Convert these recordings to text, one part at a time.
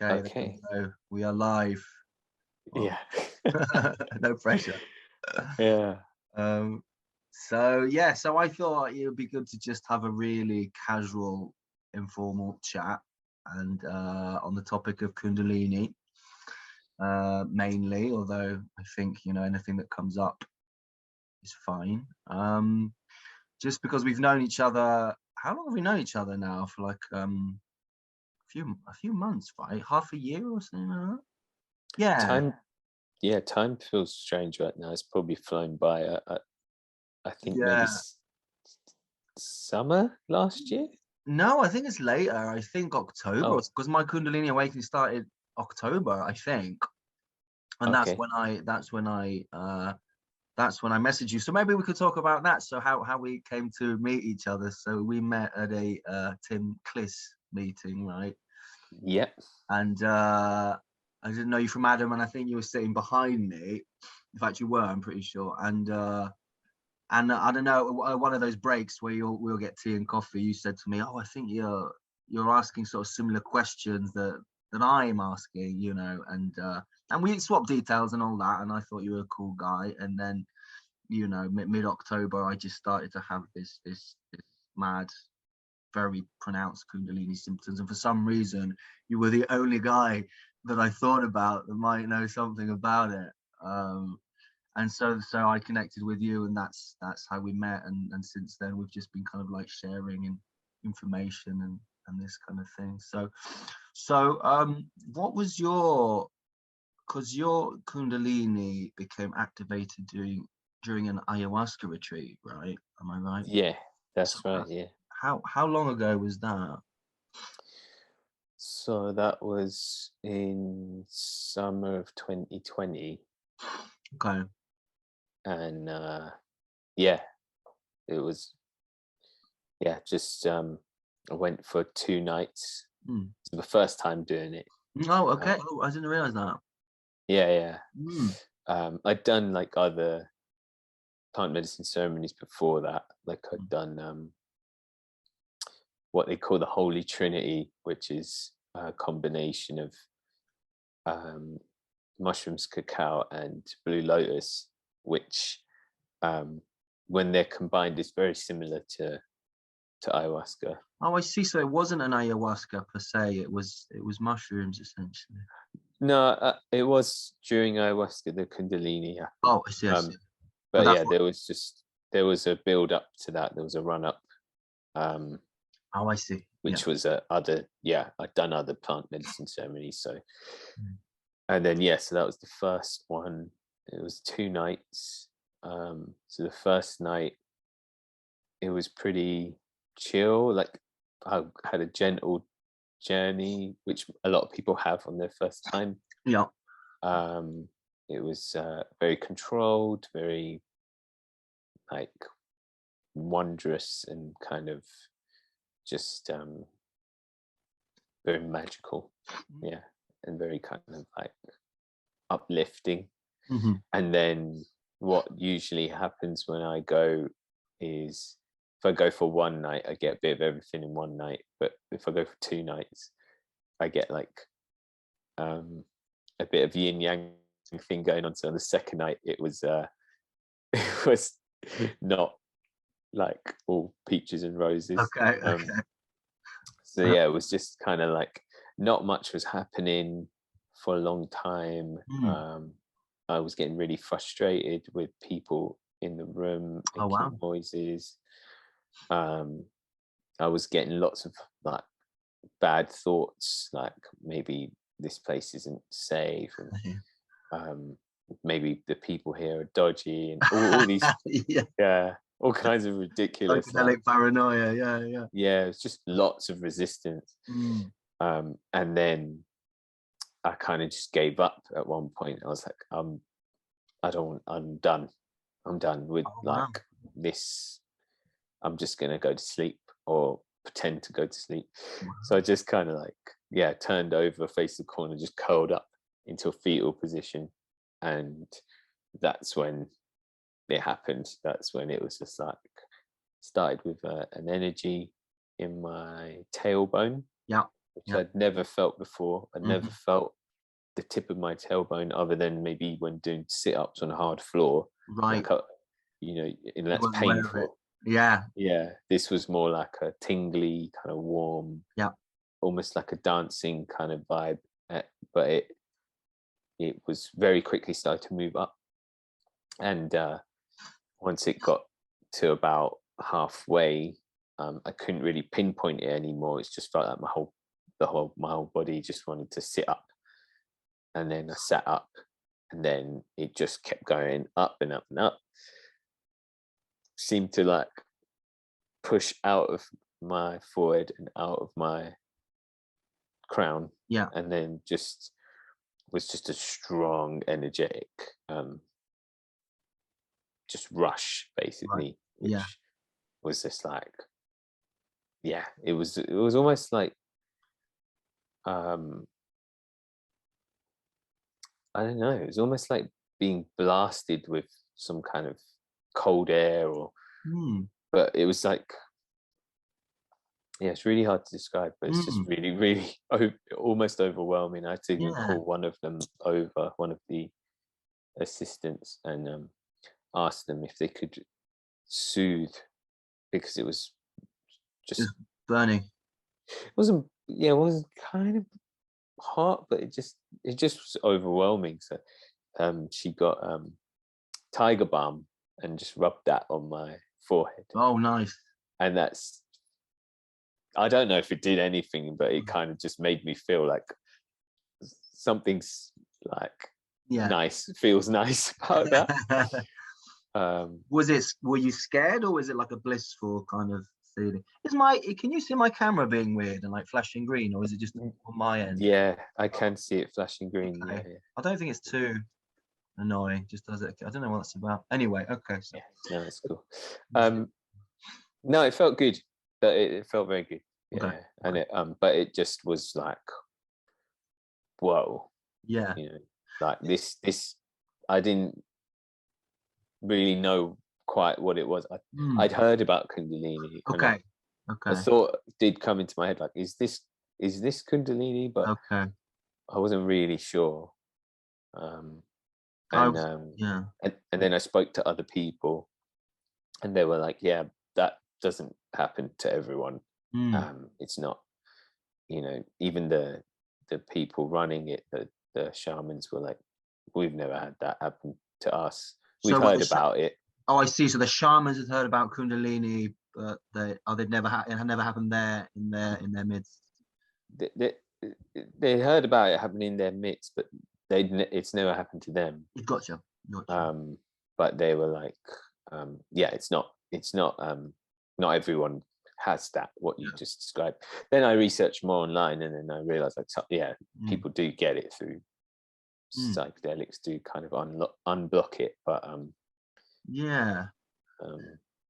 Okay, there we Okay. go. We are live. Well, Yeah. no pressure. Yeah. So I thought it would be good to just have a really casual, informal chat, and on the topic of Kundalini, mainly. Although I think anything that comes up is fine. Just because we've known each other. How long have we known each other now? For like a few months, right? Half a year or something like that. Yeah. Time feels strange right now. It's probably flown by. I think maybe Yeah. summer last year. No, I think it's later. I think October, Oh, because my Kundalini awakening started October, I think, and that's okay. when I messaged you. So maybe we could talk about that. So how we came to meet each other. So we met at a Tim Kliss meeting, right? Yep. And I didn't know you from Adam, and I think you were sitting behind me. In fact, you were. I'm pretty sure. And I don't know, one of those breaks where we'll get tea and coffee. You said to me, "Oh, I think you're asking sort of similar questions that I'm asking, and we swapped details and all that. And I thought you were a cool guy. And then, mid October, I just started to have this mad, very pronounced Kundalini symptoms, and for some reason, you were the only guy that I thought about that might know something about it. And so I connected with you, and that's how we met. And since then we've just been kind of like sharing information and this kind of thing. What was because your Kundalini became activated during an ayahuasca retreat, right? Am I right? Yeah, So that's right. Yeah. how long ago was that? So that was in summer of 2020, Okay. and yeah, it was. Yeah, just I went for 2 nights. Mm. So the first time doing it. Oh, Uh, okay. Oh, I didn't realize that. yeah, yeah. Mm. I'd done like other plant medicine ceremonies before that. Like I'd Mm. done what they call the Holy Trinity, which is a combination of um, mushrooms, cacao, and blue lotus, which um, when they're combined is very similar to ayahuasca. Oh, I see. So it wasn't an ayahuasca per se. It was mushrooms essentially. No, it was during ayahuasca the Kundalini happened. Oh, I see. I see. But But that's yeah, what. there was a build up to that. There was a run up, um, Oh, I see. Yeah. which was other. Yeah, I'd done other plant medicine ceremonies. So Mm. and then yeah, so that was the first one. It was 2 nights. So the first night it was pretty chill. Like I had a gentle journey, which a lot of people have on their first time. Yeah. Um, it was very controlled, very like wondrous, and kind of just very magical. Yeah, and very kind of like uplifting. Mm-hmm. And then what usually happens when I go is if I go for one night, I get a bit of everything in one night. But if I go for 2 nights, I get like um, a bit of yin yang thing going on. So on the second night, it was it was not like all peaches and roses. Okay. Okay. So yeah, it was just kind of like not much was happening for a long time. Mm. I was getting really frustrated with people in the room Oh, wow. making noises. Um, I was getting lots of like bad thoughts, like maybe this place isn't safe, and maybe the people here are dodgy, and all these Yeah. yeah, all kinds of ridiculous like Psychedelic paranoia. Yeah. Yeah. yeah, it's just lots of resistance. Mm. And then I kind of just gave up at one point. I was like, I don't, I'm done. I'm done with Oh, wow. like this. I'm just gonna go to sleep or pretend to go to sleep. Wow. So I just kind of like, yeah, turned over, faced the corner, just curled up into a fetal position, and that's when it happened. That's when it was just like started with an energy in my tailbone. Yeah. which I'd never felt before. I'd never felt the tip of my tailbone, other than maybe when doing sit-ups on a hard floor. Right. Like, and that's painful. Yeah. Yeah. This was more like a tingly, kind of warm, almost like a dancing kind of vibe. But it was very quickly started to move up. And once it got to about halfway, I couldn't really pinpoint it anymore. It's just felt like my whole body just wanted to sit up. And then I sat up, and then it just kept going up and up and up. Seemed to like push out of my forehead and out of my crown. Yeah. And then was just a strong, energetic, just rush, basically, which was just like, it was almost like, I don't know, it was almost like being blasted with some kind of cold air, or but it was like, it's really hard to describe, but it's just really, really almost overwhelming. I had to even call one of the assistants, and ask them if they could soothe, because it was just burning. It wasn't kind of hot, but it just was overwhelming. So she got tiger balm and just rubbed that on my forehead. Oh, nice. And I don't know if it did anything, but it kind of just made me feel like something's like nice, feels nice about that. Were you scared, or was it like a blissful kind of feeling? Can you see my camera being weird and like flashing green, or is it just on my end? Yeah, I can see it flashing green. Okay. Yeah. I don't think it's too annoying. Just does it. I don't know what that's about. Anyway, okay. So. No, it's cool. No, it felt good. It felt very good. Yeah, okay. And it but it just was like, whoa. Yeah. Like this. I didn't really know quite what it was. I'd heard about Kundalini. Okay. I thought it did come into my head, like, is this Kundalini? But I wasn't really sure. And then I spoke to other people, and they were like, yeah, that doesn't happen to everyone. It's not, even the people running it, the shamans were like, we've never had that happen to us. We've heard about it. Oh, I see. So the shamans had heard about Kundalini, but it never happened there in their midst. They heard about it happening in their midst, but it's never happened to them. Gotcha. But they were like, it's not not everyone has that, what you just described. Then I researched more online, and then I realized, like, people do get it through psychedelics, do kind of unblock it, but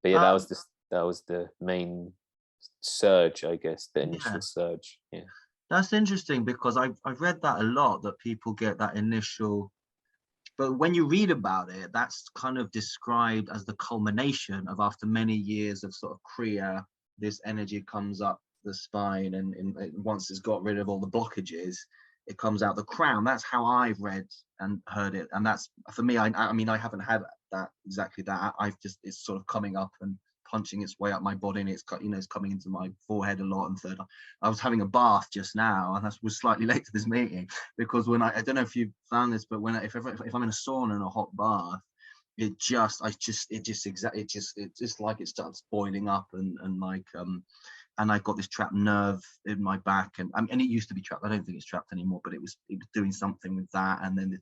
that was the main surge, I guess, the initial surge. That's interesting, because I've read that a lot, that people get that initial, but when you read about it, that's kind of described as the culmination of, after many years of sort of kriya, this energy comes up the spine, and once it's got rid of all the blockages, it comes out the crown. That's how I've read and heard it, and that's, for me, I mean, I haven't had that exactly that. It's sort of coming up and punching its way up my body, and it's coming into my forehead a lot. And third, I was having a bath just now, and I was slightly late to this meeting, because when I don't know if you found this, but if I'm in a sauna and a hot bath, it's just like it starts boiling up, and like and I got this trapped nerve in my back, and it used to be trapped. I don't think it's trapped anymore, but it was doing something with that. And then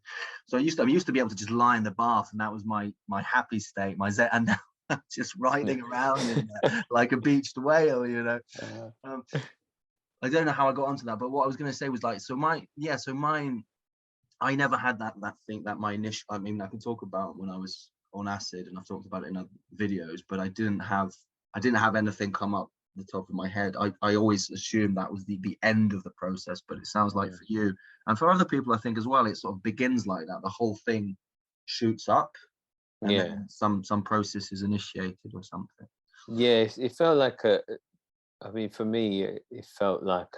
so I used to be able to just lie in the bath, and that was my happy state, my zen, and now I'm just writhing around in there like a beached whale, I don't know how I got onto that, but what I was going to say was, like, mine, I never had that thing, that my initial, I mean, I can talk about when I was on acid, and I've talked about it in other videos, but I didn't have anything come up the top of my head. I always assumed that was the end of the process, but it sounds like for you and for other people, I think as well, it sort of begins like that. The whole thing shoots up, and then some process is initiated or something. Yeah, it felt like I mean, for me, it felt like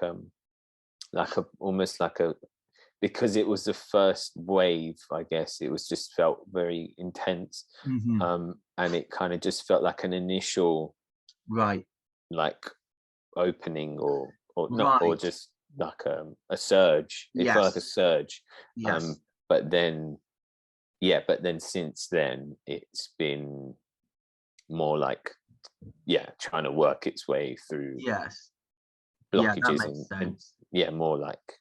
like a almost like a, because it was the first wave, I guess it was just felt very intense. Hmm. And it kind of just felt like an initial Right. like opening, or not, or Right. just like a surge. It felt like a Yes. surge. Yes. But then, yeah, but then since then it's been more like, yeah, trying to work its way through Yes. Yeah, that blockages, makes and sense. yeah, more like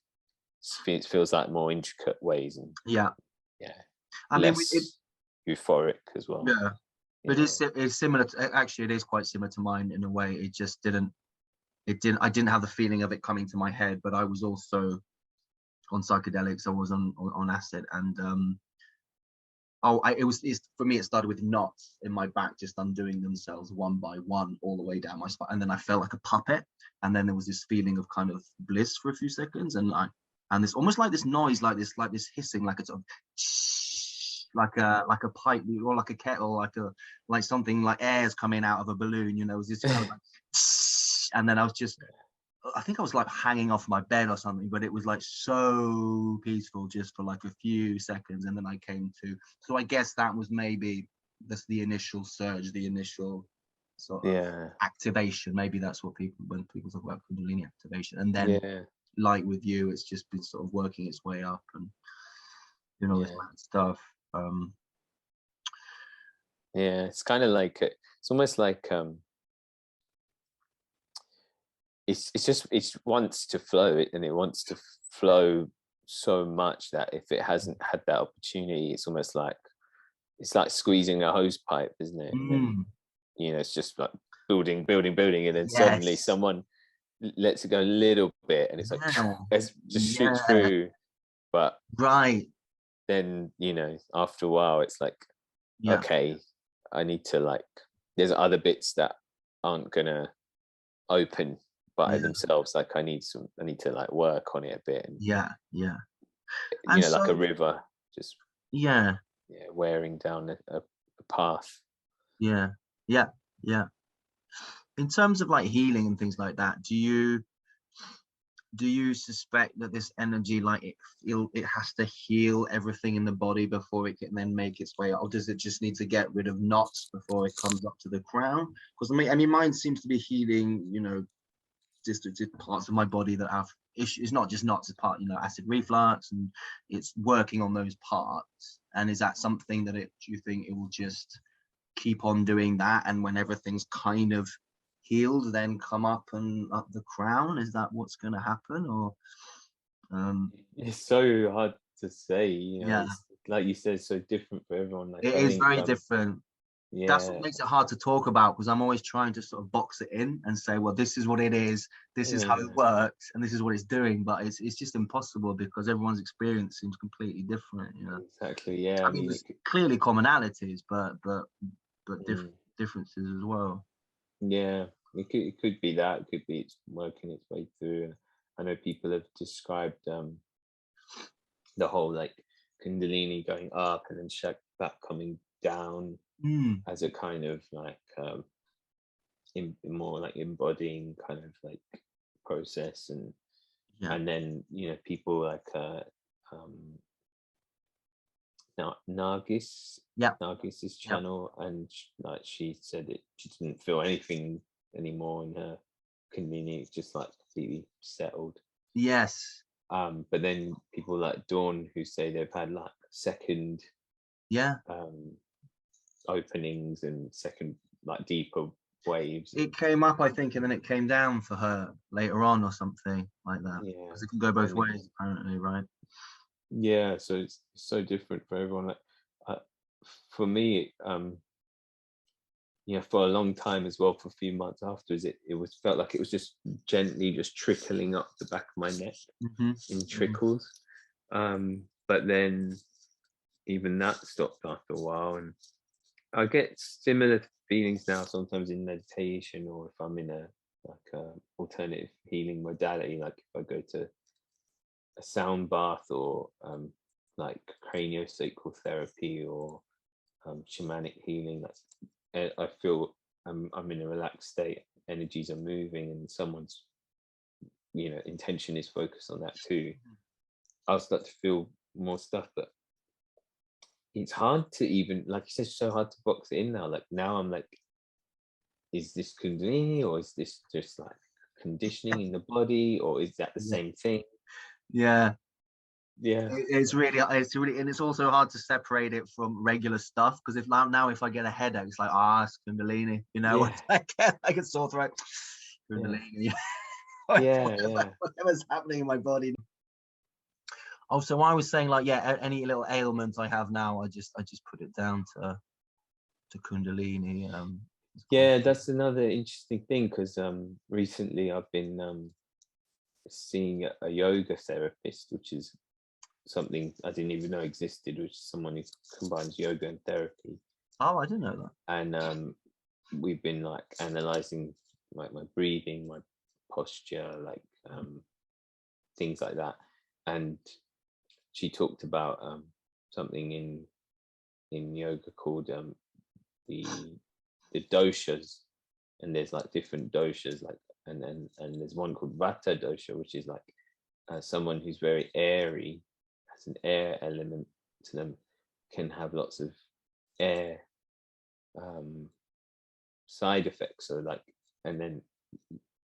it feels like more intricate ways, and Yeah. yeah, I mean, less euphoric as well. yeah, it Yeah, is. It's similar to, actually, it is quite similar to mine in a way. It just didn't. It didn't. I didn't have the feeling of it coming to my head, but I was also on psychedelics. I was on acid, and it was. For me, it started with knots in my back, just undoing themselves one by one, all the way down my spine, and then I felt like a puppet, and then there was this feeling of kind of bliss for a few seconds, and this almost like this noise, like this hissing, like it's sort of like a pipe, or like a kettle, like something like air's coming out of a balloon. You know, it was this kind of like, and then I think I was like hanging off my bed or something, but it was like so peaceful just for like a few seconds, and then I came to. So I guess that was maybe the initial surge, the initial sort of yeah, activation. Maybe that's what when people talk about Kundalini activation, and then yeah, like with you, it's just been sort of working its way up and doing all this yeah, mad stuff. Um, yeah. It's kind of like it's almost like it's just it wants to flow it, and it wants to flow so much that if it hasn't had that opportunity, it's almost like it's like squeezing a hose pipe, isn't it? And then, mm, it's just like building, and then suddenly yes. someone lets it go a little bit, and it's like Yeah. it just shoots Yeah. through. But Right. then, after a while, it's like, Yeah. okay, I need to like, there's other bits that aren't gonna open by Yeah. themselves. Like I need to like work on it a bit, and Yeah. Yeah. And like a so, river, just yeah. wearing down a path. Yeah. Yeah. Yeah. In terms of like healing and things like that, do you suspect that this energy, like it has to heal everything in the body before it can then make its way up, or does it just need to get rid of knots before it comes up to the crown? Because I mean, mine seems to be healing, just parts of my body that have issues. It's not just knots, it's part, acid reflux, and it's working on those parts. And is that something that do you think it will just keep on doing that, and when everything's kind of healed, then come up and up the crown? Is that what's going to happen, or It's so hard to say. yeah, It's like you said, so different for everyone. Like it I is think, very different. That's what yeah, makes it hard to talk about, because I'm always trying to sort of box it in and say, well, this is what it is, this is how it yeah, works, and this is what it's doing. But it's just impossible because everyone's experience seems completely different. exactly. Yeah, I I mean, mean, there's clearly commonalities, but mm, differences as well. yeah, it could be that. It could be it's working its way through. And I know people have described the whole like Kundalini going up and then back coming down Mm, as a kind of like more like embodying kind of like process. and yeah. and then people like um Nargis, Yeah. Nargis's Yeah. channel, and like she said it, she didn't feel anything anymore in her Kundalini. It's just like completely settled. Yes. But then people like Dawn who say they've had like second Yeah. um openings and second like deeper waves, It and came up, I think, and then it came down for her later on or something like that. yeah, Because it can go both and ways, apparently, right? yeah, so it's so different for everyone. Like, uh, for me, for a long time as well, for a few months afterwards, it was felt like it was just gently just trickling up the back of my neck Mm-hmm. in Mm-hmm. trickles. But then even that stopped after a while, and I get similar feelings now sometimes in meditation, or if I'm in a like a alternative healing modality, like if I go to a sound bath, or like craniosacral therapy, or shamanic healing. I feel I'm in a relaxed state. Energies are moving, and someone's intention is focused on that too, I'll start to feel more stuff. But it's hard to even, like you said, it's so hard to box it in now. Like now I'm like, is this Kundalini, or is this just like conditioning in the body, or is that the same thing? Yeah. Yeah. It's really, and it's also hard to separate it from regular stuff, because if I get a headache, it's like, it's Kundalini, Yeah. I get sore throat, Kundalini. Yeah. Whatever's happening in my body. Oh, so I was saying, like, any little ailments I have now, I just put it down to Kundalini. Yeah, that's another interesting thing, because recently I've been seeing a yoga therapist, which is something I didn't even know existed, which is someone who combines yoga and therapy. Oh, I didn't know that. And we've been like analyzing like my breathing, my posture, like things like that. And she talked about something in yoga called the doshas, and there's like different doshas, like and there's one called vata dosha, which is like someone who's very airy, has an air element to them, can have lots of air side effects. So like, and then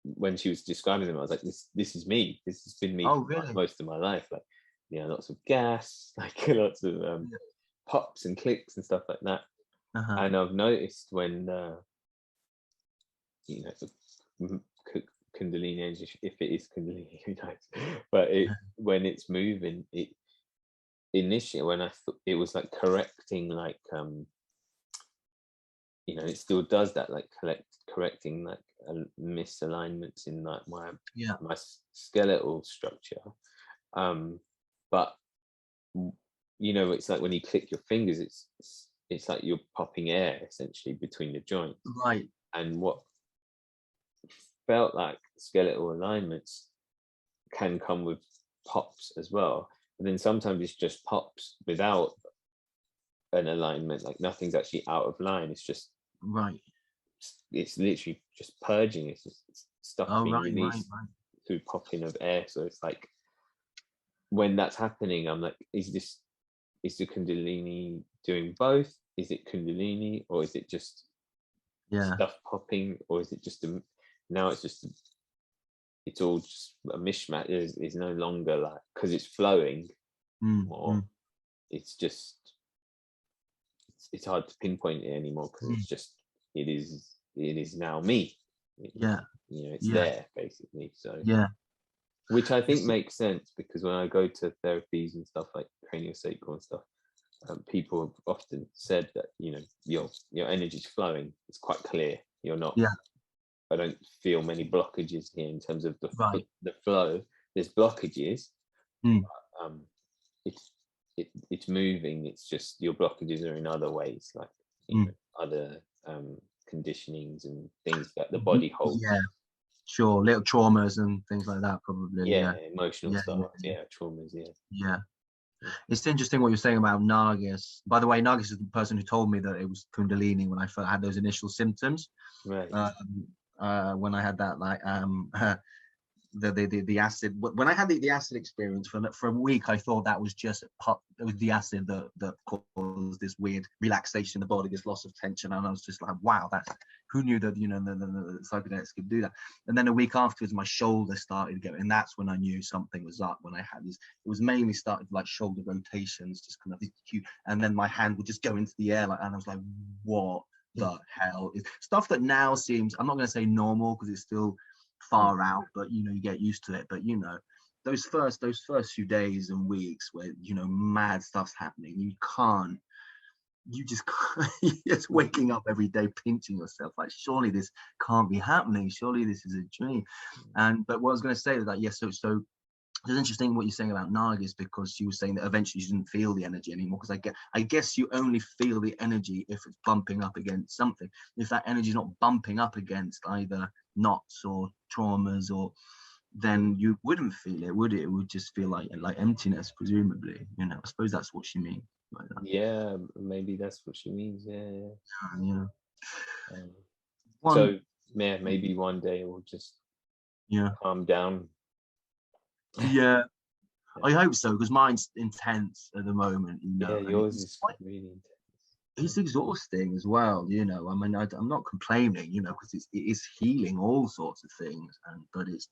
when she was describing them, I was like, this is me. This has been me Oh, for really? most of my life. Like, lots of gas, like lots of pops and clicks and stuff like that. And I've noticed when Kundalini energy, if it is Kundalini, who knows? But when it's moving, it initially, when I thought it was like correcting, like it still does that, like correcting like misalignments in like my skeletal structure. But it's like when you click your fingers, it's like you're popping air essentially between the joints. Right. And what felt like skeletal alignments can come with pops as well. And then sometimes it's just pops without an alignment, like nothing's actually out of line. It's just it's literally just purging. It's just stuff being released through popping of air. So it's like when that's happening, I'm like, is the Kundalini doing both? Is it Kundalini, or is it just stuff popping, or is it just now it's just it's all just a mishmash? Is no longer like, because it's flowing more. It's just it's hard to pinpoint it anymore, because it's just it is now me. It's there basically. So which I think makes sense, because when I go to therapies and stuff like craniosacral and stuff, people have often said that your energy's flowing. It's quite clear. You're not. I don't feel many blockages here in terms of the flow. There's blockages. It's moving. It's just your blockages are in other ways, like other conditionings and things that the body holds. Sure, little traumas and things like that, probably. Emotional stuff. Traumas. It's interesting what you're saying about Nargis. By the way, Nargis is the person who told me that it was Kundalini when I first had those initial symptoms. Right. When I had that, like, the acid. When I had the acid experience for a week, I thought that was just it was the acid that caused this weird relaxation in the body, this loss of tension, and I was just like, wow, that's, who knew that the psychedelics could do that. And then a week afterwards, my shoulder started going, and that's when I knew something was up. When I had this, it was mainly started like shoulder rotations, just kind of cute, and then my hand would just go into the air, like, and I was like, what the hell is stuff that now seems, I'm not going to say normal, because it's still far out, but you get used to it. But those first few days and weeks where mad stuff's happening, you just can't, you're just waking up every day pinching yourself like, surely this can't be happening, surely this is a dream. But what I was going to say is that so it's interesting what you're saying about Nargis, because she was saying that eventually she didn't feel the energy anymore, because I guess you only feel the energy if it's bumping up against something. If that energy is not bumping up against either knots or traumas, or then you wouldn't feel it, would it? It would just feel like emptiness, presumably. I suppose that's what she means. Like that. Yeah, maybe that's what she means. So maybe one day we'll just calm down Yeah, Yeah, I hope so, because mine's intense at the moment, yeah, and yours is really intense. it's exhausting as well. I mean, I'm not complaining, because it is healing all sorts of things, but it's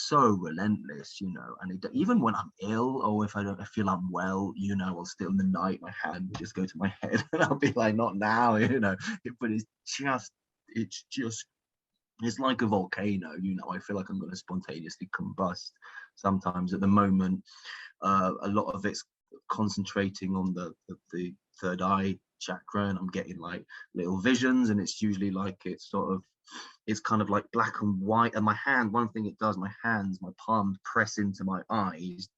so relentless, and even when I'm ill or if I feel unwell, I'll still in the night, my hand will just go to my head and I'll be like, not now, but it's just, it's like a volcano, I feel like I'm going to spontaneously combust sometimes at the moment. A lot of it's concentrating on the third eye chakra, and I'm getting like little visions, and it's usually like it's kind of like black and white. And my hand, one thing it does, my hands, my palms press into my eyes,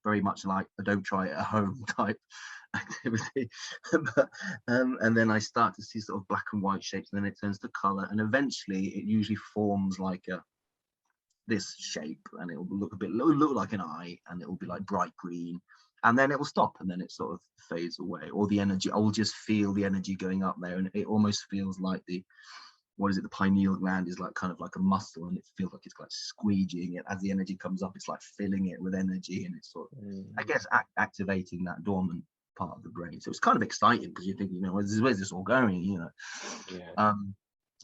very much like a don't try it at home type activity. And then I start to see sort of black and white shapes, and then it turns to color, and eventually it usually forms like this shape, and it will look like an eye, and it will be like bright green, and then it will stop, and then it sort of fades away, or the energy, I will just feel the energy going up there, and it almost feels like the pineal gland is like kind of like a muscle, and it feels like it's like squeegeeing it as the energy comes up. It's like filling it with energy, and it's sort of, I guess, activating that dormant part of the brain. So it's kind of exciting, because you're thinking, where's this all going, Yeah.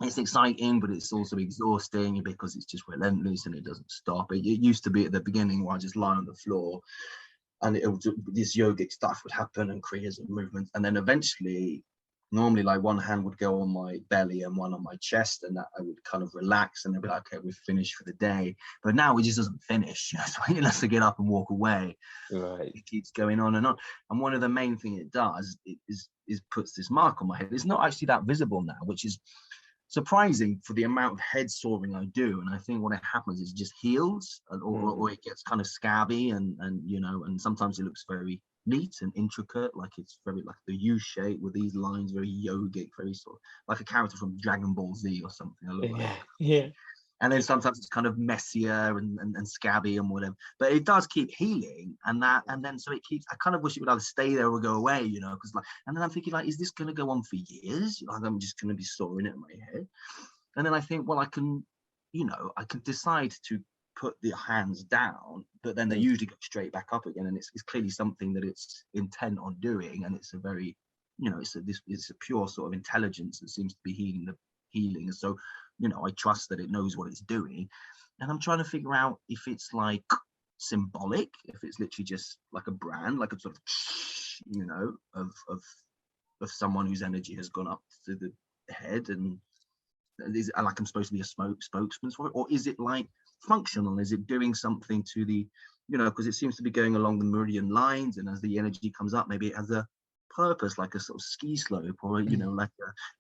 It's exciting, but it's also exhausting, because it's just relentless and it doesn't stop. It used to be at the beginning where I just lie on the floor, and this yogic stuff would happen and create movements, and then eventually, normally, like, one hand would go on my belly and one on my chest, and that I would kind of relax, and they'd be like, okay, we're finished for the day. But now it just doesn't finish. So he has to get up and walk away. Right. It keeps going on and on. And one of the main thing it does is puts this mark on my head. It's not actually that visible now, which is surprising for the amount of head soaring I do. And I think what happens is it just heals, or it gets kind of scabby, and sometimes it looks very neat and intricate, like it's very like the U shape with these lines, very yogic, very sort of like a character from Dragon Ball Z or something. I look like. Yeah. And then sometimes it's kind of messier and scabby and whatever, but it does keep healing, and then so it keeps. I kind of wish it would either stay there or go away, because like, and then I'm thinking, like, is this going to go on for years? Like, I'm just going to be soaring it in my head. And then I think, well, I can decide to put the hands down, but then they usually go straight back up again, and it's clearly something that it's intent on doing, and it's a very, it's a pure sort of intelligence that seems to be healing. So, I trust that it knows what it's doing, and I'm trying to figure out if it's like symbolic, if it's literally just like a brand, like a sort of, of someone whose energy has gone up to the head, and like I'm supposed to be a spokesman for it, or is it like functional? Is it doing something to the, because it seems to be going along the meridian lines, and as the energy comes up, maybe it has a purpose, like a sort of ski slope, or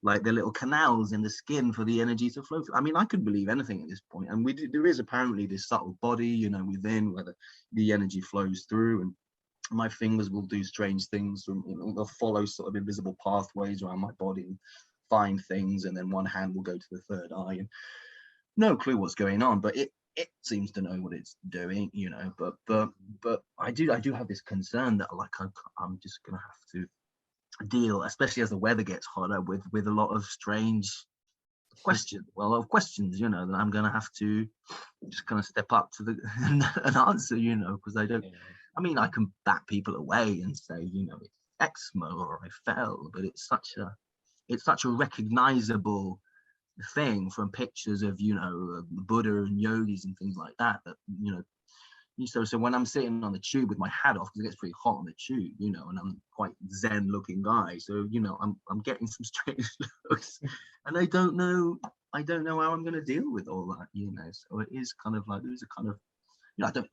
like the little canals in the skin for the energy to flow through. I mean, I could believe anything at this point, and there is apparently this subtle body, within where the energy flows through, and my fingers will do strange things. They'll follow sort of invisible pathways around my body and find things, and then one hand will go to the third eye, and no clue what's going on, but it seems to know what it's doing, but I do have this concern that, like, I'm just gonna have to deal, especially as the weather gets hotter, with a lot of strange questions, that I'm gonna have to just kind of step up to an answer, because I mean, I can bat people away and say, it's eczema or I fell, but it's such a recognizable thing from pictures of Buddha and yogis and things like that, so when I'm sitting on the tube with my hat off, because it gets pretty hot on the tube, and I'm quite zen looking guy, so I'm getting some strange looks, and I don't know how I'm going to deal with all that, so it is kind of like, there's a kind of,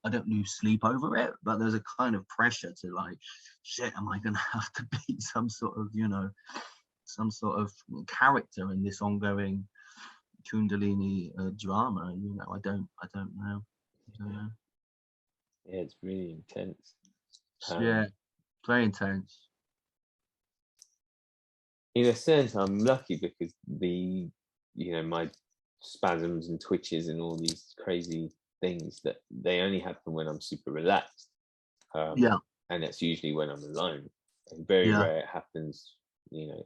I don't lose sleep over it, but there's a kind of pressure to, like, shit, am I going to have to be some sort of character in this ongoing Kundalini drama? I don't know. Yeah, it's really intense. Yeah, very intense. In a sense, I'm lucky because my spasms and twitches and all these crazy things, that they only happen when I'm super relaxed. Yeah. And it's usually when I'm alone. And very rare it happens,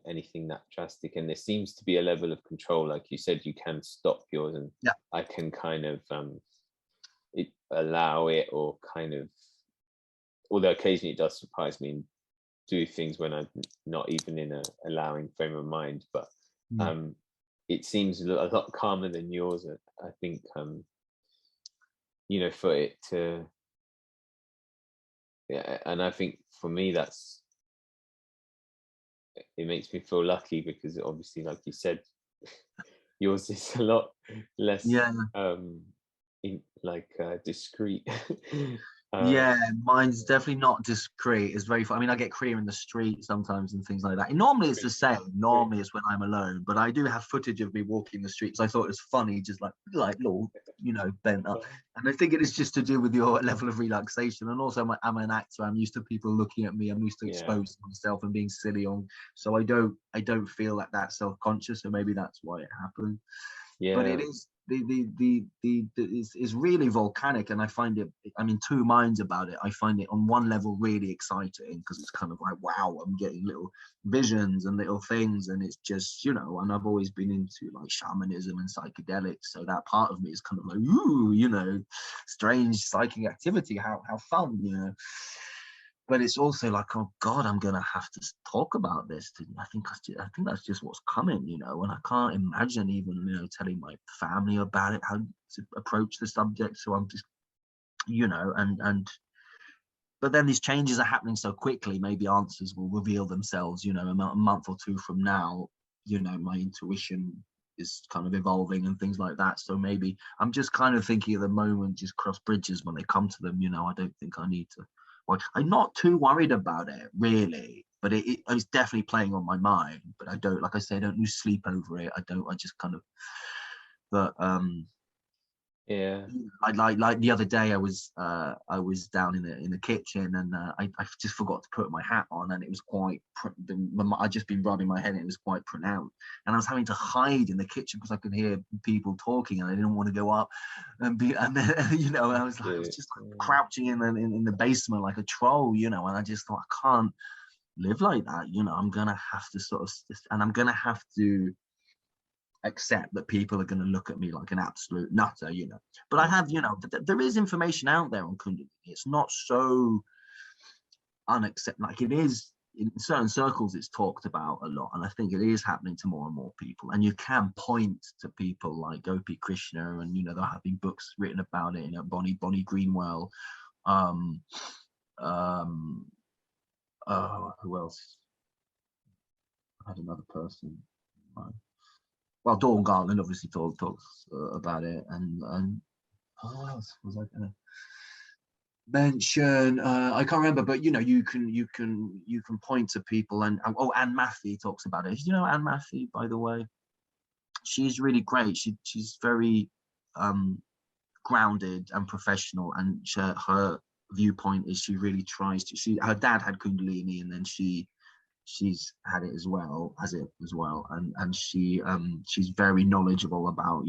anything that drastic. And there seems to be a level of control, like you said, you can stop yours, and I can kind of allow it, or kind of, although occasionally it does surprise me and do things when I'm not even in a allowing frame of mind, but it seems a lot calmer than yours. I think for it to, and I think for me it makes me feel lucky, because obviously, like you said, yours is a lot less Yeah. discreet. Yeah, mine's definitely not discreet. It's very fun. I mean, I get Korea in the street sometimes and things like that. And normally it's the same. Normally it's when I'm alone, but I do have footage of me walking the streets. I thought it was funny, just like little, bent up. And I think it is just to do with your level of relaxation. And also, I'm an actor. I'm used to people looking at me. I'm used to exposing myself and being silly so I don't feel like that self-conscious. So maybe that's why it happened. Yeah. But it is it's really volcanic, and I find it, I'm in two minds about it. I find it on one level really exciting, because it's kind of like, wow, I'm getting little visions and little things, and it's just, and I've always been into like shamanism and psychedelics, so that part of me is kind of like, ooh, strange psychic activity, how fun. But it's also like, oh God, I'm gonna have to talk about this. I think that's just what's coming, and I can't imagine even, telling my family about it, how to approach the subject. So I'm just, but then these changes are happening so quickly. Maybe answers will reveal themselves, a month or two from now. My intuition is kind of evolving and things like that. So maybe I'm just kind of thinking at the moment, just cross bridges when they come to them. I don't think I need to. I'm not too worried about it, really, but it's definitely playing on my mind. But I don't, like I say, I don't lose sleep over it. I just kind of, but yeah. Like the other day, I was down in the kitchen, and I just forgot to put my hat on, and it was quite. I'd just been rubbing my head, and it was quite pronounced, and I was having to hide in the kitchen because I could hear people talking, and I didn't want to go up, and then I was just crouching in the basement like a troll, and I just thought, I can't live like that, I'm gonna have to sort of, and I'm gonna have to accept that people are going to look at me like an absolute nutter, But I have, there is information out there on Kundalini. It's not so unacceptable. Like, it is in certain circles, it's talked about a lot, and I think it is happening to more and more people. And you can point to people like Gopi Krishna, and there have been books written about it. Bonnie Greenwell. Who else? I had another person. Well, Dawn Garland obviously talks about it, and who else was I going to mention? I can't remember, but you can point to people, and Anne Maffey talks about it. Anne Maffey, by the way, she's really great. She's very grounded and professional, and her viewpoint is she really tries to. Her dad had Kundalini, and then she's had it as well, and she's very knowledgeable about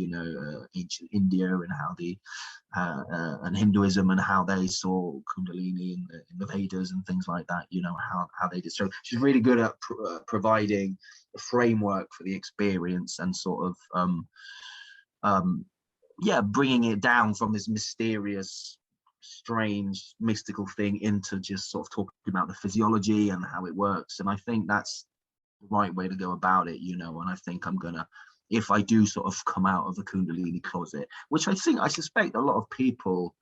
ancient India and how and Hinduism, and how they saw Kundalini in the Vedas and things like that, how they did. So she's really good at providing a framework for the experience, and sort of bringing it down from this mysterious, strange, mystical thing into just sort of talking about the physiology and how it works. And I think that's the right way to go about it, and I think I'm gonna, if I do sort of come out of the Kundalini closet, which I suspect a lot of people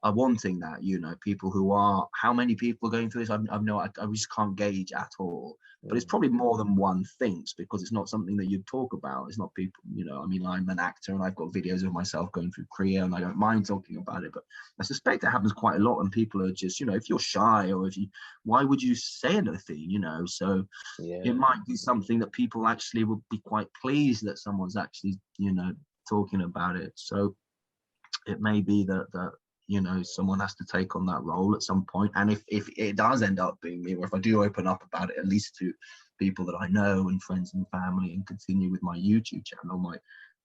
are wanting that, people who are, how many people are going through this, I just can't gauge at all, but it's probably more than one thinks, because it's not something that you'd talk about. It's not people, I mean, I'm an actor, and I've got videos of myself going through Kriya, and I don't mind talking about it, but I suspect it happens quite a lot, and people are just, if you're shy, or why would you say anything, so it might be something that people actually would be quite pleased that someone's actually, talking about it. So it may be that someone has to take on that role at some point. And if it does end up being me, or if I do open up about it, at least to people that I know and friends and family, and continue with my YouTube channel,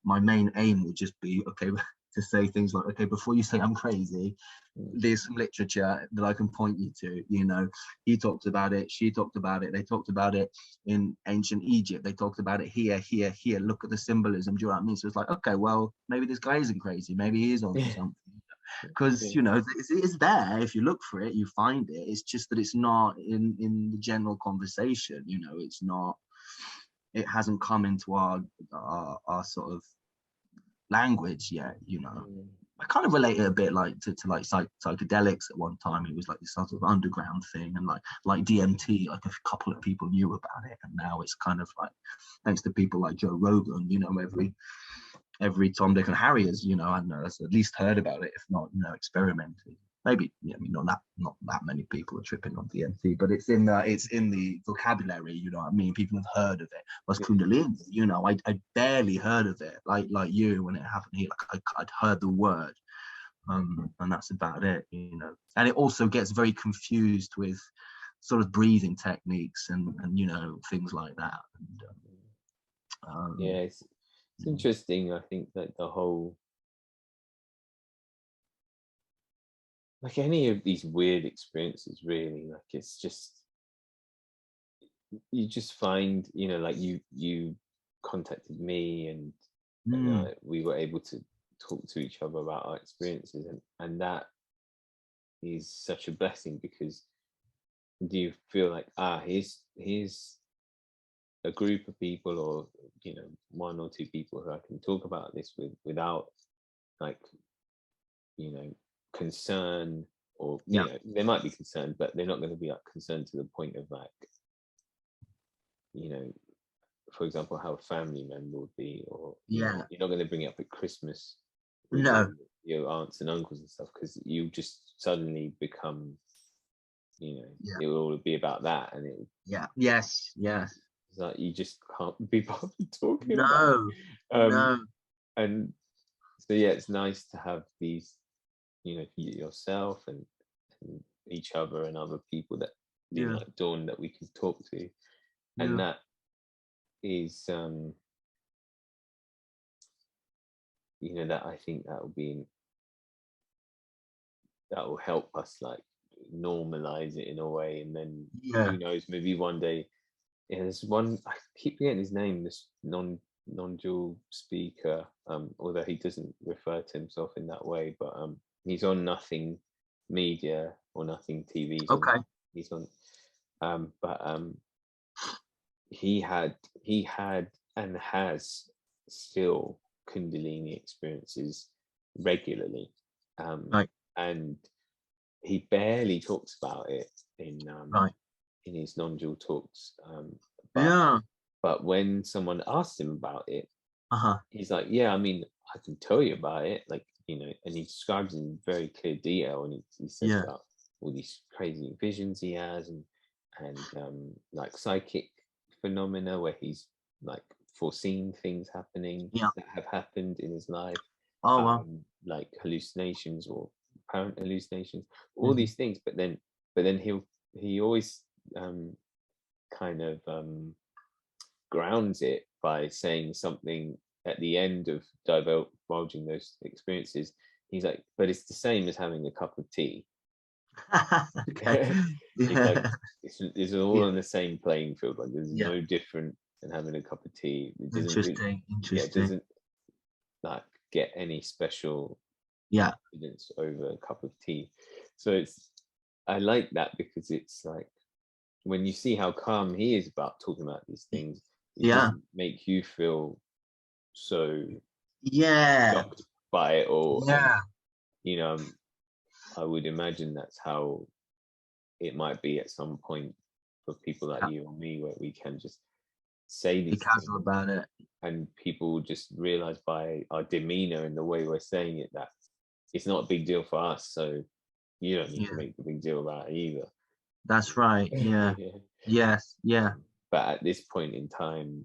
my main aim would just be, okay, to say things like, okay, before you say I'm crazy, there's some literature that I can point you to. He talked about it, she talked about it, they talked about it in ancient Egypt, they talked about it here, look at the symbolism. Do you know what I mean? So it's like, okay, well, maybe this guy isn't crazy, maybe he is on something. because you know it's there. If you look for it, you find it. It's just that it's not in the general conversation. You know, it's not. It hasn't come into our sort of language yet. You know, I kind of relate it a bit like to like psychedelics at one time. It was like this sort of underground thing, and like DMT, like a couple of people knew about it, and now it's kind of like, thanks to people like Joe Rogan, you know, every Tom, Dick, and Harry has, you know, I don't know, has at least heard about it, if not, you know, experimented. Maybe, I mean, not that many people are tripping on DMT, but it's in the vocabulary, you know what I mean? People have heard of it. Whereas Kundalini, you know, I barely heard of it, like you when it happened here. Like I'd heard the word, and that's about it, you know. And it also gets very confused with sort of breathing techniques and you know, things like that. And, it's interesting. I think that the whole, like any of these weird experiences, really, like it's just, you just find, you know, like you contacted me, and we were able to talk to each other about our experiences, and that is such a blessing, because do you feel like, here's a group of people, or you know, one or two people who I can talk about this with without, like, you know, concern, or you know, they might be concerned, but they're not going to be like concerned to the point of, like, you know, for example, how a family member would be, or you know, you're not going to bring it up at Christmas with your aunts and uncles and stuff, because you just suddenly become, you know, it will all be about that, and it's like you just can't be bothered talking about it. And so it's nice to have these, you know, yourself and each other and other people that, you know, like Dawn, that we can talk to, and that is you know, that I think that will help us, like, normalize it in a way, and then who knows, maybe one day, there's one, I keep forgetting his name, this non-dual speaker, although he doesn't refer to himself in that way, but he's on Nothing Media or Nothing TV. He's on but he had and has still Kundalini experiences regularly, and he barely talks about it in his non-dual talks, but when someone asks him about it, he's like, I mean, I can tell you about it, like, you know, and he describes in very clear detail, and he says about all these crazy visions he has, and like psychic phenomena where he's like foreseen things happening that have happened in his life, like hallucinations or apparent hallucinations, all these things, but then he always kind of grounds it by saying something at the end of divulging those experiences. He's like, but it's the same as having a cup of tea. He's like, it's all on the same playing field, like there's no different than having a cup of tea. It doesn't it doesn't like get any special evidence over a cup of tea. So I like that, because it's like, when you see how calm he is about talking about these things, it doesn't make you feel so shocked by it, or you know, I would imagine that's how it might be at some point for people like you and me, where we can just say these things about it, and people just realize by our demeanor and the way we're saying it that it's not a big deal for us, so you don't need to make a big deal about it either. That's right. But at this point in time,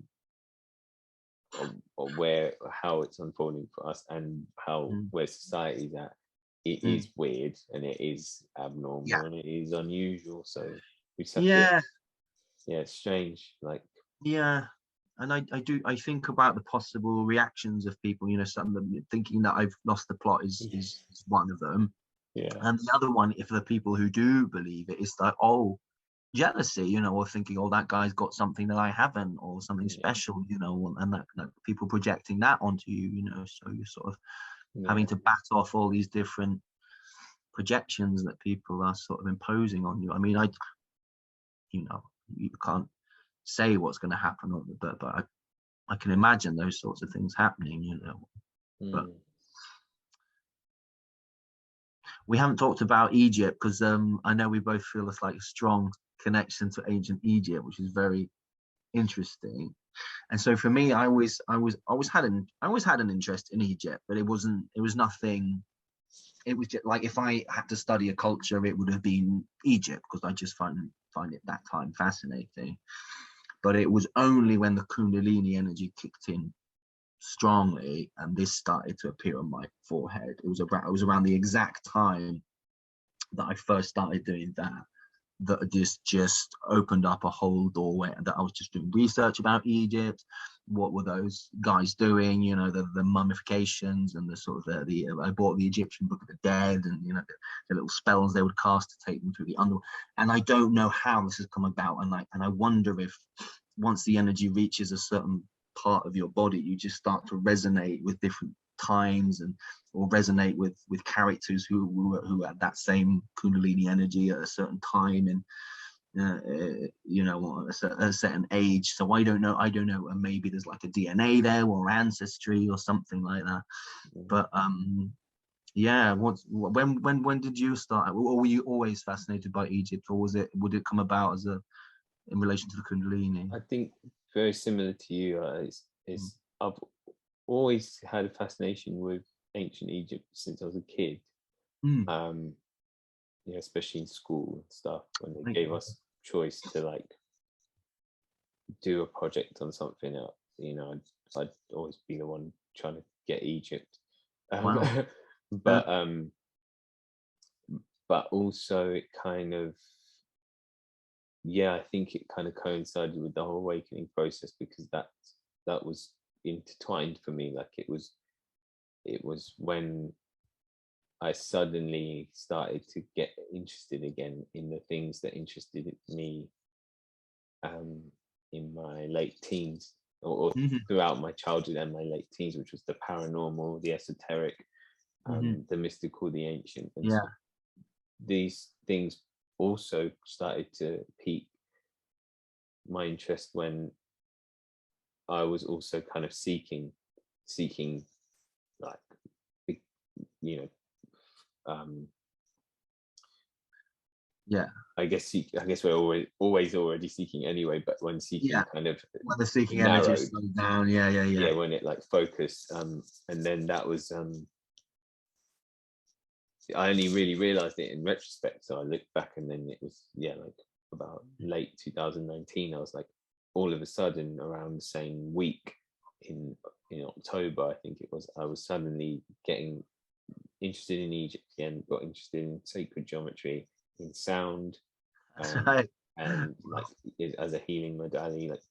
or how it's unfolding for us, and where society's at, it is weird, and it is abnormal, and it is unusual. So we just have to, it's strange, like and I think about the possible reactions of people, you know, some of them thinking that I've lost the plot is one of them, and the other one, if the people who do believe it, is like, jealousy, you know, or thinking, that guy's got something that I haven't, or something special, you know, and that people projecting that onto you, you know, so you're sort of having to bat off all these different projections that people are sort of imposing on you. I mean, you can't say what's going to happen, but I can imagine those sorts of things happening, But we haven't talked about Egypt, because I know we both feel it's like a strong connection to ancient Egypt, which is very interesting. And so for me, I always had an interest in Egypt, but it was nothing. It was just like, if I had to study a culture, it would have been Egypt, because I just find it that time fascinating. But it was only when the Kundalini energy kicked in strongly and this started to appear on my forehead. It was around the exact time that I first started doing that just opened up a whole doorway, and that I was just doing research about Egypt. What were those guys doing? The mummifications and the sort of I bought the Egyptian Book of the Dead, and the little spells they would cast to take them through the underworld. And I don't know how this has come about, and I wonder if once the energy reaches a certain part of your body, you just start to resonate with different times, or resonate with characters who had that same Kundalini energy at a certain time, and a certain age. So I don't know, and maybe there's like a DNA there, or ancestry or something like that. But when did you start, or were you always fascinated by Egypt, or would it come about in relation to the Kundalini? I think very similar to you. I've always had a fascination with ancient Egypt since I was a kid. Especially in school and stuff, when they gave us choice to like do a project on something. I'd always be the one trying to get Egypt. Wow. But also it kind of, I think it kind of coincided with the whole awakening process, because that was intertwined for me. Like it was when I suddenly started to get interested again in the things that interested me in my late teens, or throughout my childhood and my late teens, which was the paranormal, the esoteric, the mystical, the ancient. And so these things also started to pique my interest when I was also kind of seeking like, I guess we're always already seeking anyway, but when seeking kind of when the seeking narrowed, energy slowed down, when it like focused, and then that was I only really realized it in retrospect. So I looked back, and then it was like about late 2019. I was like, all of a sudden, around the same week in October, I think it was, I was suddenly getting interested in Egypt again, got interested in sacred geometry, in sound, and like as a healing modality, like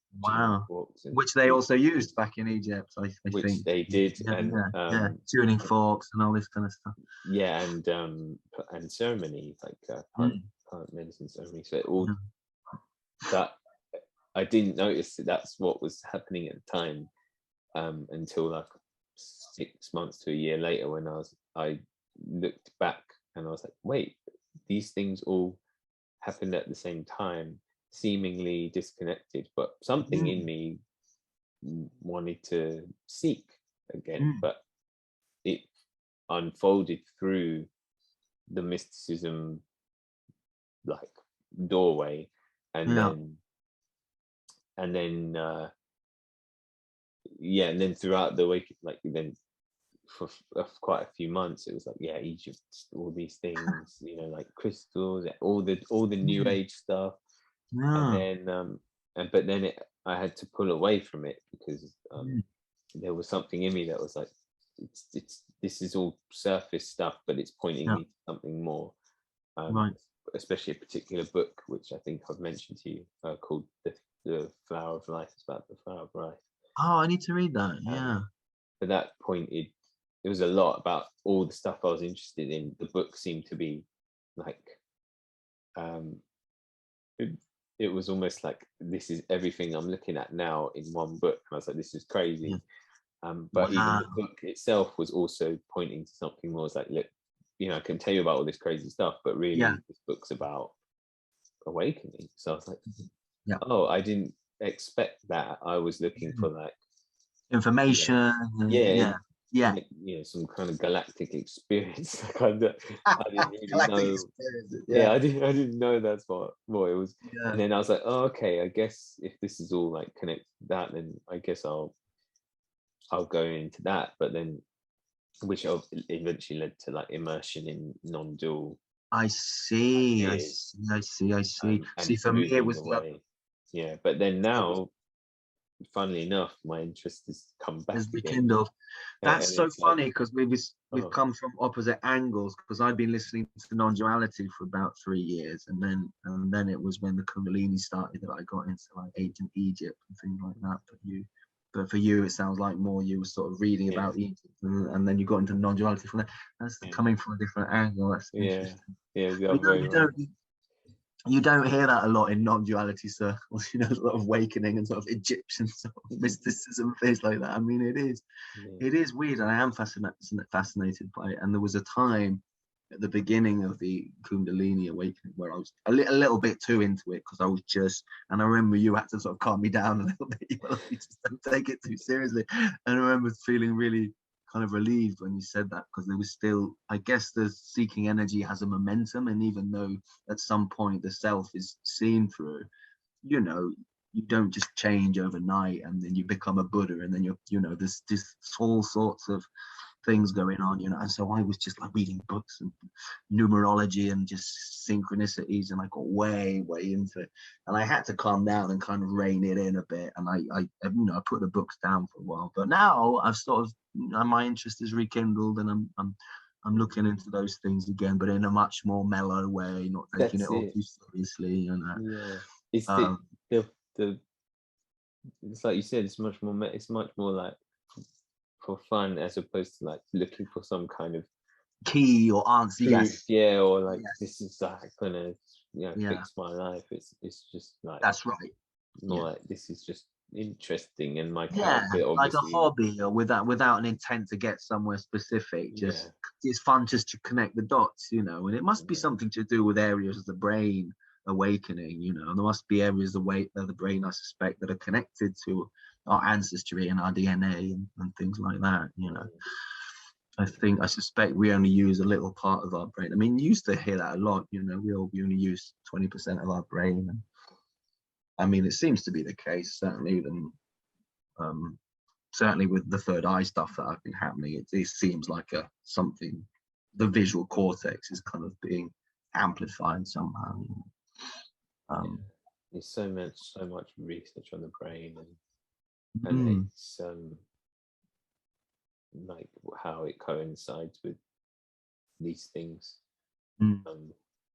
forks, which they also used back in Egypt, I which think they did, tuning forks and all this kind of stuff. And ceremony, like plant medicine ceremony. So all that, I didn't notice that's what was happening at the time, until like 6 months to a year later, when I looked back and I was like, wait, these things all happened at the same time, seemingly disconnected, but something in me wanted to seek again, but it unfolded through the mysticism like doorway, and then throughout the week, like then for quite a few months, it was like Egypt, all these things, like crystals, all the new age stuff, and then but then I had to pull away from it, because there was something in me that was like, this is all surface stuff, but it's pointing me to something more, especially a particular book which I think I've mentioned to you, called the Flower of Life. It's about the flower of life. I need to read that. At that point, it was a lot about all the stuff I was interested in. The book seemed to be like, it was almost like, this is everything I'm looking at now in one book. And I was like, this is crazy. But even the book itself was also pointing to something more. It's like, look, you know, I can tell you about all this crazy stuff, but Yeah. really this book's about awakening. So I was like, Yeah. oh, I didn't expect that. I was looking for like, you know, Information. yeah, Yeah. like, you know, some kind of galactic experience. I didn't really Galactic know. experiences. Yeah, Yeah. I didn't know that's what it was. Yeah. And then I was like, oh, okay, I guess if this is all like connected to that, then I guess I'll go into that. But then, which eventually led to like immersion in non-dual I see. I ideas see. I see. I see. See, and for me, it moving was away. Yeah, but then it was now, funnily enough, my interest has come back as again, rekindled. That's and so it's like, funny because we've oh, come from opposite angles. Because I've been listening to non-duality for about 3 years, and then it was when the Kundalini started that I got into like ancient Egypt and things like that. But for you, it sounds like more you were sort of reading yeah, about Egypt, and then you got into non-duality from there. That's yeah, coming from a different angle. That's yeah, interesting. yeah, the You other know, way around. you don't hear that a lot in non-duality circles, you know, sort of awakening and sort of Egyptian sort of mysticism, things like that. I mean, Yeah, it is weird, and I am fascinated by it. And there was a time at the beginning of the Kundalini awakening where I was a little bit too into it because I was just, and I remember you had to sort of calm me down a little bit. You were like, you just don't take it too seriously. And I remember feeling really kind of relieved when you said that because there was still, I guess, the seeking energy has a momentum, and even though at some point the self is seen through, you know, you don't just change overnight and then you become a Buddha and then there's just all sorts of things going on, you know. And so I was just like reading books and numerology and just synchronicities, and I got way into it, and I had to calm down and kind of rein it in a bit. And I put the books down for a while, but now I've sort of, my interest is rekindled, and I'm looking into those things again, but in a much more mellow way, not taking it that's all it. too seriously, you know. Yeah, it's Um, the it's like you said, it's much more it's much more like for fun as opposed to like looking for some kind of Key or answer, truth, yes, yeah, or like yes, this is like gonna, you know, yeah, fix my life. It's just like that's right, more yeah. like this is just interesting, and my Yeah, character like a obviously, hobby, or without an intent to get somewhere specific. yeah, Just it's fun just to connect the dots, you know. And it must be yeah, something to do with areas of the brain awakening, you know. And there must be areas of the brain, I suspect, that are connected to our ancestry and our DNA and things like that, you know. I suspect we only use a little part of our brain. I mean, you used to hear that a lot, you know. We only use 20% of our brain. And, I mean, it seems to be the case, certainly. Um, Certainly with the third eye stuff that I've been happening, it seems like something, the visual cortex is kind of being amplified somehow. yeah. Um, There's so much research on the brain, and mm, it's like how it coincides with these things. mm,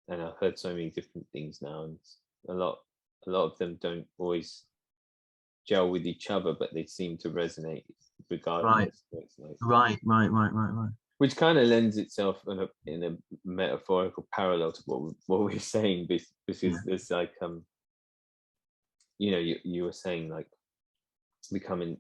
And I've heard so many different things now, and a lot of them don't always gel with each other, but they seem to resonate right, regardless. So it's like, right. which kind of lends itself in a metaphorical parallel to what we're saying, Yeah, because there's like you know, you were saying like becoming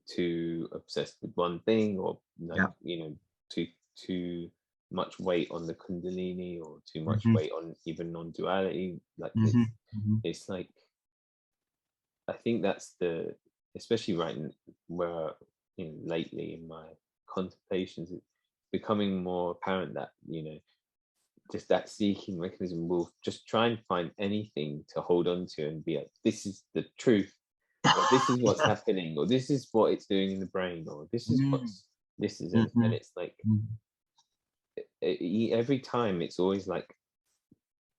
too obsessed with one thing, or like, yeah, you know, too much weight on the Kundalini, or too much hmm weight on even non-duality. Like hmm it's like, I think that's especially where, you know, lately in my contemplations, it's becoming more apparent that, you know, just that seeking mechanism will just try and find anything to hold on to and be like, this is the truth, or this is what's yeah, happening, or this is what it's doing in the brain, or this is mm, what's this is, and hmm it's like every time it's always like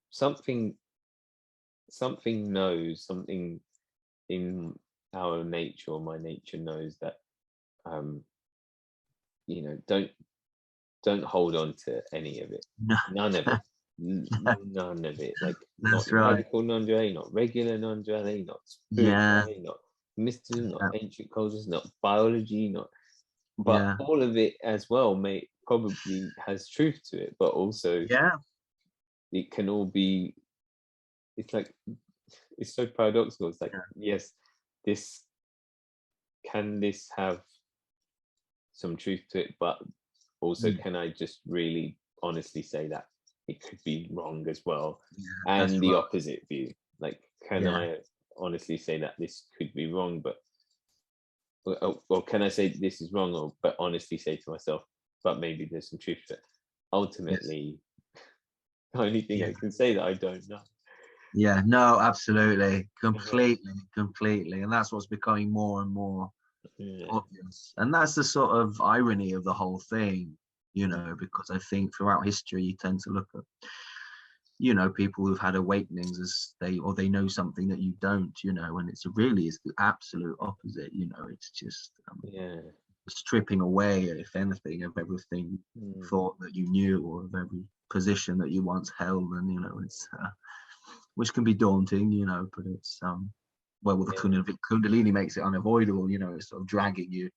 something knows something in our nature, or my nature knows that, um you know, don't hold on to any of it, no, none of it, none of it, like not that's right. radical non-duality, not regular non-duality, not Yeah, spirituality, not mysticism, not yeah, ancient cultures, not biology, not, but yeah, all of it as well may probably has truth to it, but also yeah, it can all be, it's like, it's so paradoxical. It's like, yeah. yes, this this have some truth to it, but also Mm, can I just really honestly say that it could be wrong as well, Yeah, and that's the right. opposite view. Like, can Yeah. I honestly say that this could be wrong, but or can I say this is wrong, or but honestly say to myself, but maybe there's some truth to it. Yes. Ultimately, the only thing Yeah. I can say that I don't know. Yeah. No, absolutely. Completely. And that's what's becoming more and more Yeah. obvious. And that's the sort of irony of the whole thing, you know, because I think throughout history you tend to look at, you know, people who've had awakenings as they know something that you don't, you know, and it's really is the absolute opposite, you know. It's just Yeah. stripping away, if anything, of everything you Mm. thought that you knew, or of every position that you once held. And you know, it's which can be daunting, you know, but it's well, the Yeah. Kundalini makes it unavoidable, you know. It's sort of dragging you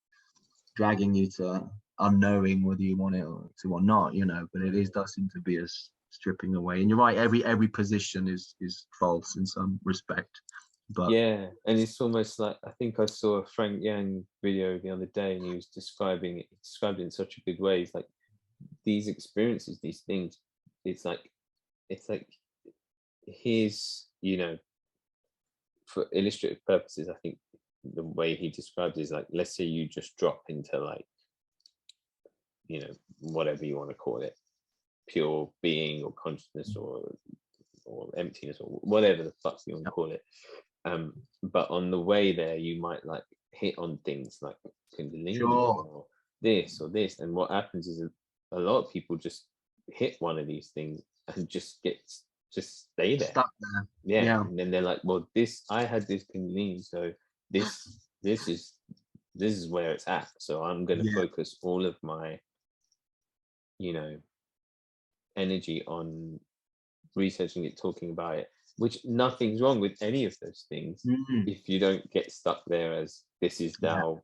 to unknowing whether you want it or not, you know. But it is does seem to be a stripping away. And you're right, every position is false in some respect. But Yeah, and it's almost like, I think I saw a Frank Yang video the other day, and he was describing it. He described it in such a good way. It's like these experiences, these things. It's like his, you know, for illustrative purposes. I think the way he described it is like, let's say you just drop into like, you know, whatever you want to call it, pure being or consciousness or emptiness or whatever the fuck you want to call it. But on the way there, you might like hit on things like Kundalini sure, or this, and what happens is a lot of people just hit one of these things and just stay there. stuck there. Yeah, Yeah, and then they're like, well, this I had this Kundalini, so this is where it's at. So I'm going to yeah, focus all of my, you know, energy on researching it, talking about it, which nothing's wrong with any of those things mm, if you don't get stuck there as this is yeah, now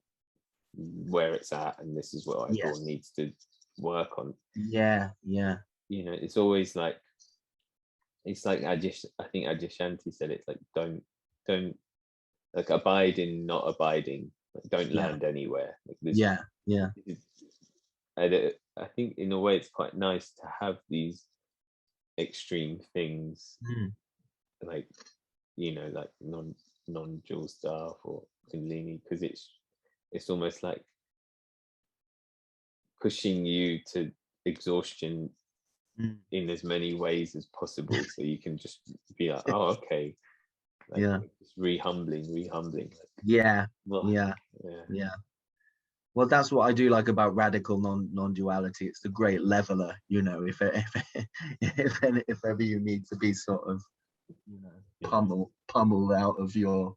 where it's at and this is what everyone yes, needs to work on. yeah, yeah, You know, it's always like, it's like I think Adyashanti said, it's like don't like abide in not abiding, like, don't yeah, land anywhere, like this. yeah, yeah, I think in a way it's quite nice to have these extreme things, mm, like, you know, like non-dual stuff or Kundalini, because it's almost like pushing you to exhaustion mm, in as many ways as possible, so you can just be like, oh, okay, like yeah, it's re-humbling, like, yeah, well, yeah, yeah, yeah. Well, that's what I do like about radical non-duality. It's the great leveler, you know. If ever you need to be sort of, you know, yeah, pummeled out of your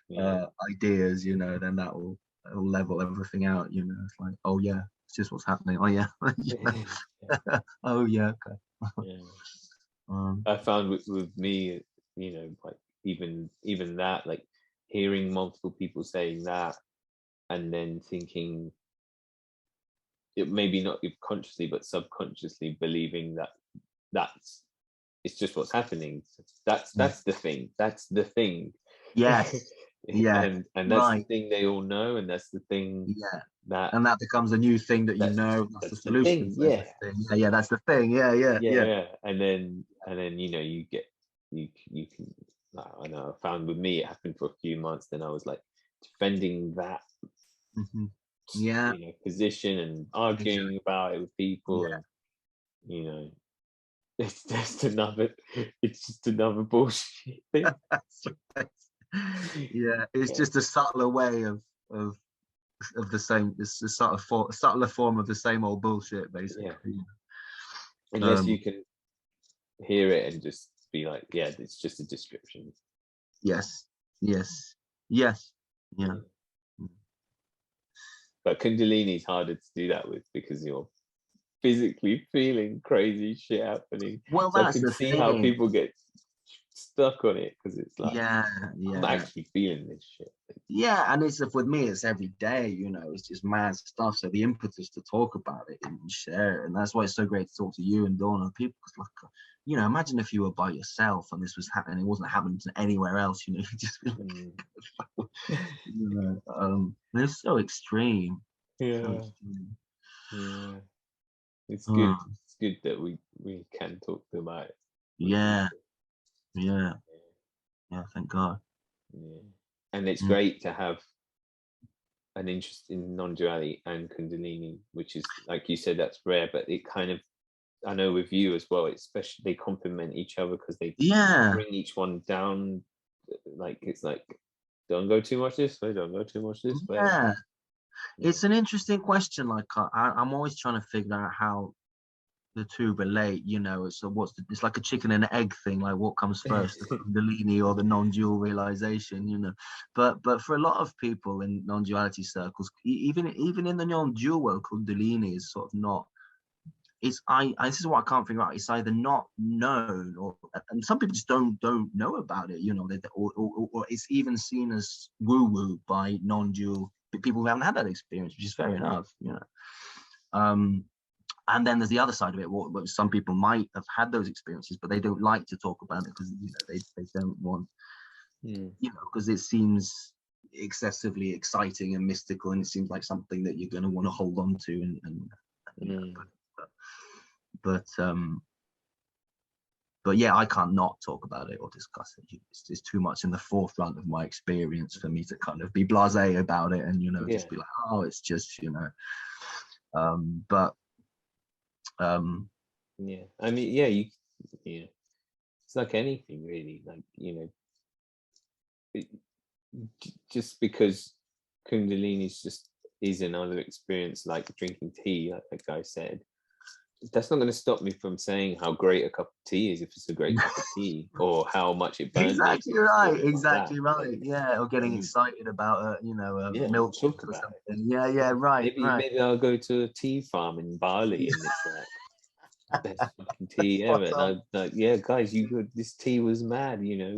yeah, ideas, you know, then it'll level everything out. You know, it's like, oh yeah, it's just what's happening. Oh yeah, oh yeah, okay. yeah. um, I found with me, you know, like even that, like hearing multiple people saying that and then thinking, it maybe not consciously but subconsciously believing that that's it's just what's happening. yeah. That's the thing. That's the thing. Yes, yeah, And that's the right, thing they all know, and that's the thing yeah. that And that becomes a new thing that you know. That's the that's the solution thing. to Yeah. everything. Yeah, yeah, that's the thing. Yeah, yeah, Yeah, yeah. yeah. And then you know, you can, I know, I found with me it happened for a few months, then I was like defending that, Hmm. Yeah, you know, position and exactly. arguing about it with people, Yeah. and you know, it's just another bullshit thing. That's right. Yeah, it's Yeah, just a subtler way of the same. It's a subtler form of the same old bullshit, yeah. basically. Unless Um, you can hear it and just be like, yeah, it's just a description. yes, yes, yes, yeah, Yeah. But Kundalini is harder to do that with because you're physically feeling crazy shit happening. well, So I that's can the see how thing. people get stuck on it, because it's like, Yeah, I'm yeah, actually feeling this shit. yeah. And it's with me, it's every day. You know, it's just mad stuff. So the impetus to talk about it and share it, and that's why it's so great to talk to you and Dawn and people. Because like, you know, imagine if you were by yourself and this was happening, it wasn't happening to anywhere else. You know, you just be Mm. like, you know, it's so extreme. So Yeah, extreme. yeah, it's Oh, good. good that we can talk about it. Yeah, yeah, thank God. Yeah. And it's great to have an interest in non-duality and Kundalini, which is, like you said, that's rare, but it kind of, I know with you as well, especially they complement each other because they bring each one down. Like, it's like, don't go too much this way, don't go too much this way. Yeah, it's an interesting question. Like, I'm always trying to figure out how the two relate, you know. So it's like a chicken and egg thing, like what comes first, the Kundalini or the non-dual realization, you know. But for a lot of people in non-duality circles, even in the non-dual world, Kundalini is sort of not, it's this is what I can't figure out. It's either not known, or and some people just don't know about it, you know, or it's even seen as woo-woo by non-dual people who haven't had that experience, which is fair enough, you know. And then there's the other side of it, what some people might have had those experiences, but they don't like to talk about it because, you know, they don't want, you know, because it seems excessively exciting and mystical, and it seems like something that you're going to want to hold on to, and you know, but yeah, I can't not talk about it or discuss it. It's too much in the forefront of my experience for me to kind of be blasé about it, and, you know, just be like, oh, it's just, you know, yeah, I mean, yeah, it's like anything really, like, you know, just because Kundalini is another experience, like drinking tea, like I said, that's not going to stop me from saying how great a cup of tea is if it's a great cup of tea, or how much it burns me. Exactly right. Yeah, or getting excited about you know, a milkshake or something. Yeah, right. Maybe I'll go to a tea farm in Bali, and it's like best fucking tea ever. And I'm like, yeah, guys, this tea was mad. You know,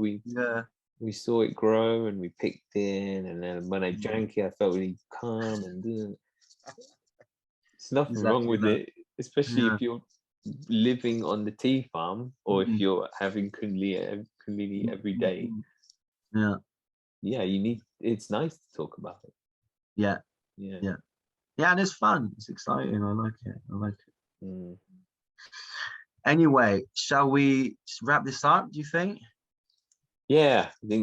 we saw it grow and we picked it, and then when I drank it, I felt really calm, and there's nothing wrong with it, especially if you're living on the tea farm, or if you're having Kundalini every day. Yeah, it's nice to talk about it. Yeah, and it's fun, it's exciting. I like it. Anyway, shall we wrap this up, do you think? Yeah, I think